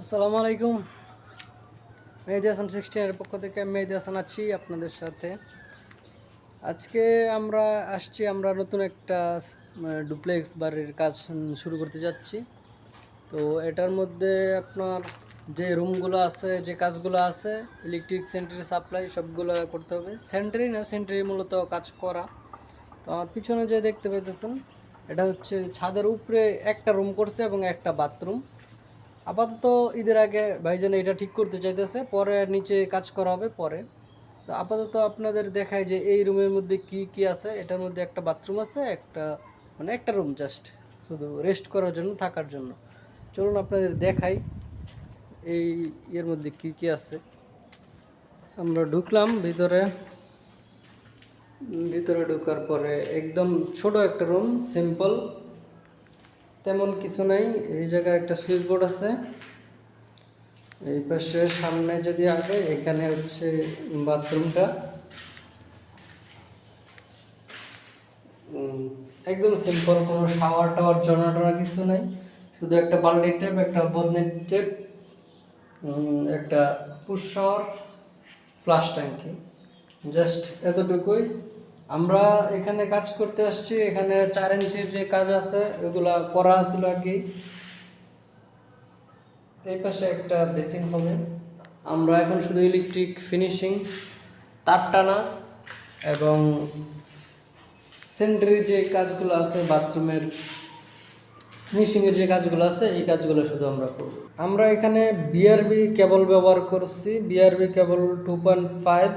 আসসালামু আলাইকুম। মেহেদি হাসান 16 এর পক্ষ থেকে আমি মেহেদি হাসান আছি আপনাদের সাথে। আজকে আমরা নতুন একটা ডুপ্লেক্স বাড়ির কাজ শুরু করতে যাচ্ছি। তো এটার মধ্যে আপনার যে রুমগুলো আছে, যে কাজগুলো আছে, ইলেকট্রিক সেন্ট্রি সাপ্লাই সবগুলো করতে হবে। সেন্ট্রি না, সেন্ট্রি মূলত কাজ করা। তো আমার পিছনে যে দেখতে পাইতেছেন, এটা হচ্ছে ছাদের উপরে একটা রুম করছে এবং একটা বাথরুম। আপাতত ঈদের আগে ভাইজান এটা ঠিক করতে চাইতেছে, পরে নিচে কাজ করা হবে পরে। তো আপাতত আপনাদের দেখায় যে এই রুমের মধ্যে কি কি আছে। এটার মধ্যে একটা বাথরুম আছে, একটা রুম জাস্ট শুধু রেস্ট করার জন্য, থাকার জন্য। চলুন আপনাদের দেখাই এই এর মধ্যে কি কি আছে। আমরা ঢুকলাম ভিতরে। ভিতরে ঢোকার পরে একদম ছোট একটা রুম, সিম্পল, তেমন কিছু নাই। এই জায়গায় একটা সুইচ বোর্ড আছে। এই পাশে সামনে যদি আগে, এখানে হচ্ছে বাথরুমটা। একদম সিম্পল, কোনো শাওয়ার টাওয়ার জনা টনা কিছু নাই। শুধু একটা বাল্টি টেপ, একটা বদনের টেপ, একটা পুশ শাওয়ার, ফ্লাশ ট্যাঙ্কি, জাস্ট এতটুকুই। আমরা এখানে কাজ করতে আসছি। এখানে 4 ইঞ্চির যে কাজ আছে ওগুলা করা ছিল আর কি। এই পাশে একটা বেসিং হবে। আমরা এখন শুধু ইলেকট্রিক ফিনিশিং, তার টানা এবং সেন্টারের যে কাজগুলো আছে, বাথরুমের ফিনিশিংয়ের যে কাজগুলো আছে, এই কাজগুলো শুধু আমরা করব। আমরা এখানে বিআরবি কেবল ব্যবহার করছি। বিআরবি কেবল 2.5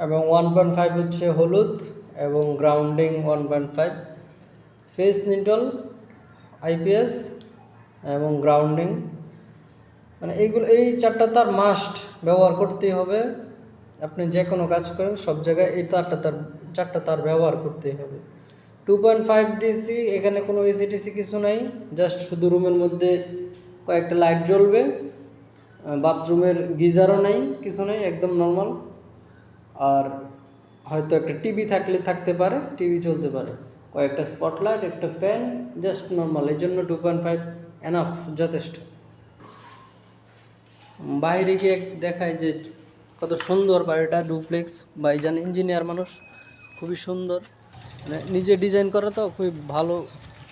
এবং 1.5 হচ্ছে হলুদ, এবং গ্রাউন্ডিং 1.5, ফেস নিডল, আইপিএস এবং গ্রাউন্ডিং। মানে এই 4টা তার মাস্ট ব্যবহার করতেই হবে। আপনি যে কোনো কাজ করেন সব জায়গায় এই 4টা তার ব্যবহার করতেই হবে। 2.5 দিয়েছি। এখানে কোনো এসিটিসি কিছু নাই, জাস্ট শুধু রুমের মধ্যে কয়েকটা লাইট জ্বলবে। বাথরুমের গিজারও নাই, কিছু নেই, একদম নর্মাল। আর হয়তো একটা টিভি থাকতে পারে, টিভি চলতে পারে, কয়েকটা স্পটলাইট, একটা ফ্যান, জাস্ট নর্মাল। এই জন্য 2.5 এনাফ, যথেষ্ট। বাইরে গিয়ে দেখায় যে কত সুন্দর বাড়িটা, ডুপ্লেক্স। ভাইজান ইঞ্জিনিয়ার মানুষ, খুবই সুন্দর, মানে নিজে ডিজাইন করা তো খুবই ভালো,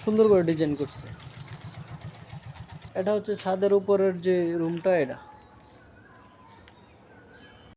সুন্দর করে ডিজাইন করছে। এটা হচ্ছে ছাদের উপরের যে রুমটা, এটা